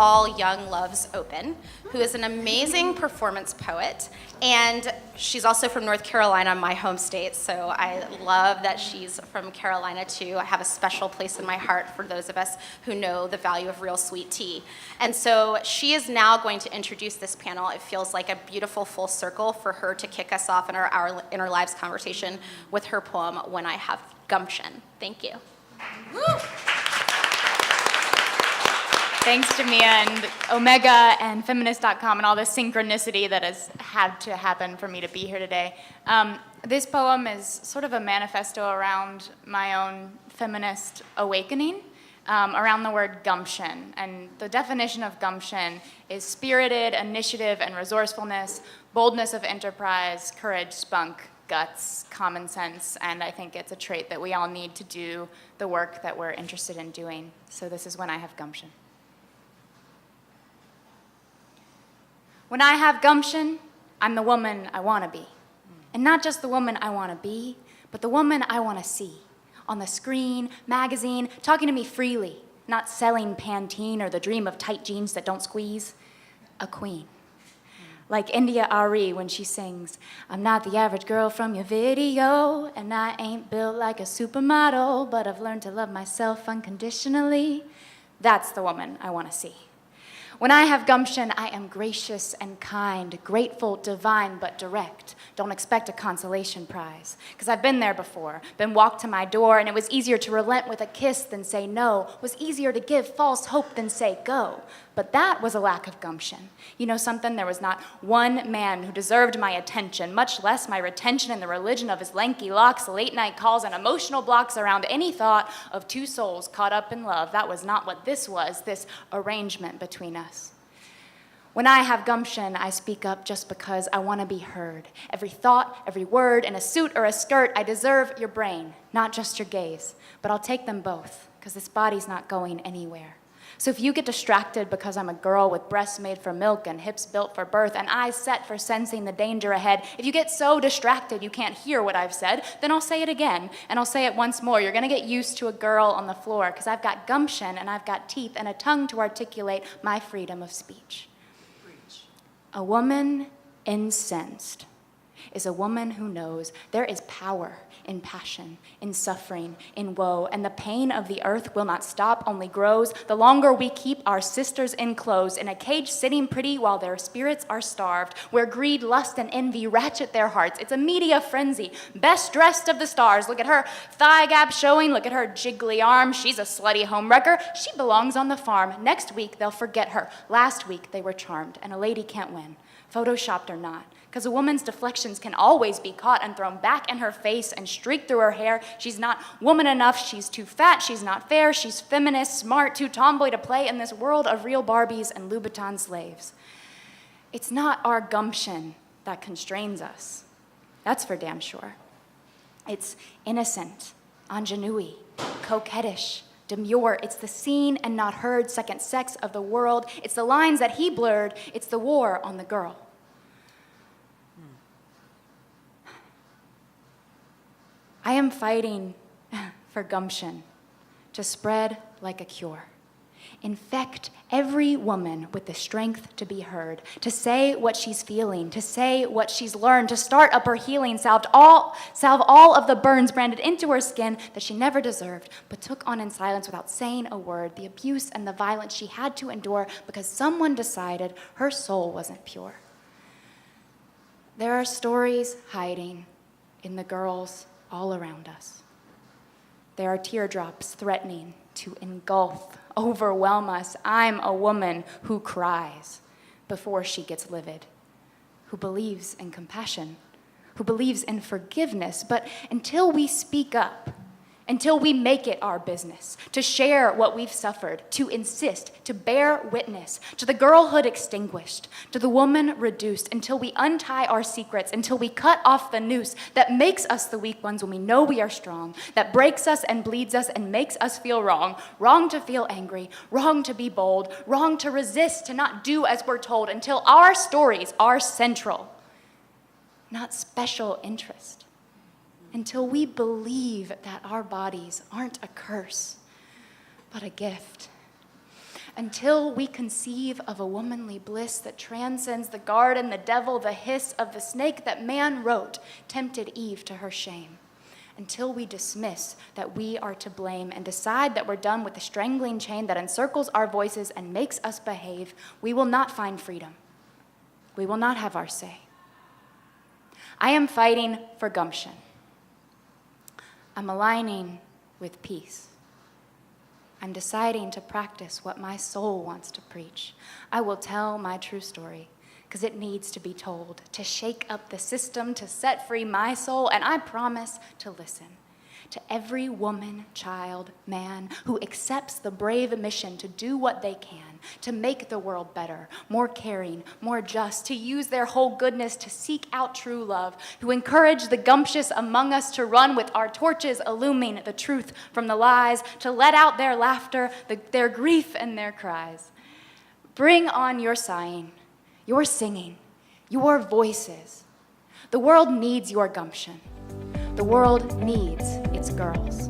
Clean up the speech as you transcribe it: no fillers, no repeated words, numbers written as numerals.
all young loves open, who is an amazing performance poet. And she's also from North Carolina, my home state, so I love that she's from Carolina too. I have a special place in my heart for those of us who know the value of real sweet tea. And so she is now going to introduce this panel. It feels like a beautiful full circle for her to kick us off in our Inner Lives conversation with her poem, When I Have Gumption. Thank you. Woo! Thanks to Mia and Omega and Feminist.com and all the synchronicity that has had to happen for me to be here today. This poem is sort of a manifesto around my own feminist awakening, around the word gumption. And the definition of gumption is spirited initiative and resourcefulness, boldness of enterprise, courage, spunk, guts, common sense, and I think it's a trait that we all need to do the work that we're interested in doing. So this is When I Have Gumption. When I have gumption, I'm the woman I want to be. And not just the woman I want to be, but the woman I want to see. On the screen, magazine, talking to me freely, not selling Pantene or the dream of tight jeans that don't squeeze. A queen. Like India Ari when she sings, I'm not the average girl from your video, and I ain't built like a supermodel, but I've learned to love myself unconditionally. That's the woman I want to see. When I have gumption, I am gracious and kind, grateful, divine, but direct. Don't expect a consolation prize, because I've been there before, been walked to my door, and it was easier to relent with a kiss than say no, was easier to give false hope than say go. But that was a lack of gumption. You know something? There was not one man who deserved my attention, much less my retention in the religion of his lanky locks, late-night calls, and emotional blocks around any thought of two souls caught up in love. That was not what this was, this arrangement between us. When I have gumption, I speak up just because I want to be heard. Every thought, every word, in a suit or a skirt, I deserve your brain, not just your gaze. But I'll take them both, because this body's not going anywhere. So if you get distracted because I'm a girl with breasts made for milk and hips built for birth and eyes set for sensing the danger ahead, if you get so distracted you can't hear what I've said, then I'll say it again, and I'll say it once more. You're going to get used to a girl on the floor, because I've got gumption and I've got teeth and a tongue to articulate my freedom of speech. A woman incensed is a woman who knows there is power in passion, in suffering, in woe, and the pain of the earth will not stop, only grows, the longer we keep our sisters enclosed in a cage sitting pretty while their spirits are starved, where greed, lust, and envy ratchet their hearts. It's a media frenzy, best dressed of the stars. Look at her thigh gap showing, look at her jiggly arm. She's a slutty homewrecker. She belongs on the farm. Next week, they'll forget her. Last week, they were charmed, and a lady can't win, photoshopped or not. Because a woman's deflections can always be caught and thrown back in her face and streaked through her hair. She's not woman enough, she's too fat, she's not fair, she's feminist, smart, too tomboy to play in this world of real Barbies and Louboutin slaves. It's not our gumption that constrains us. That's for damn sure. It's innocent, ingenue, coquettish, demure. It's the seen and not heard second sex of the world. It's the lines that he blurred. It's the war on the girl. I am fighting for gumption to spread like a cure. Infect every woman with the strength to be heard, to say what she's feeling, to say what she's learned, to start up her healing, salve all of the burns branded into her skin that she never deserved, but took on in silence without saying a word, the abuse and the violence she had to endure because someone decided her soul wasn't pure. There are stories hiding in the girls all around us. There are teardrops threatening to engulf, overwhelm us. I'm a woman who cries before she gets livid, who believes in compassion, who believes in forgiveness. But until we speak up, until we make it our business to share what we've suffered, to insist, to bear witness, to the girlhood extinguished, to the woman reduced, until we untie our secrets, until we cut off the noose that makes us the weak ones when we know we are strong, that breaks us and bleeds us and makes us feel wrong, wrong to feel angry, wrong to be bold, wrong to resist, to not do as we're told, until our stories are central, not special interest. Until we believe that our bodies aren't a curse, but a gift. until we conceive of a womanly bliss that transcends the garden, the devil, the hiss of the snake that man wrote, tempted Eve to her shame. Until we dismiss that we are to blame and decide that we're done with the strangling chain that encircles our voices and makes us behave, we will not find freedom. We will not have our say. I am fighting for gumption. I'm aligning with peace. I'm deciding to practice what my soul wants to preach. I will tell my true story, because it needs to be told, to shake up the system, to set free my soul, and I promise to listen to every woman, child, man who accepts the brave mission to do what they can, to make the world better, more caring, more just, to use their whole goodness to seek out true love, who encourage the gumptious among us to run with our torches illuming the truth from the lies, to let out their laughter, their grief, and their cries. Bring on your sighing, your singing, your voices. The world needs your gumption. The world needs its girls.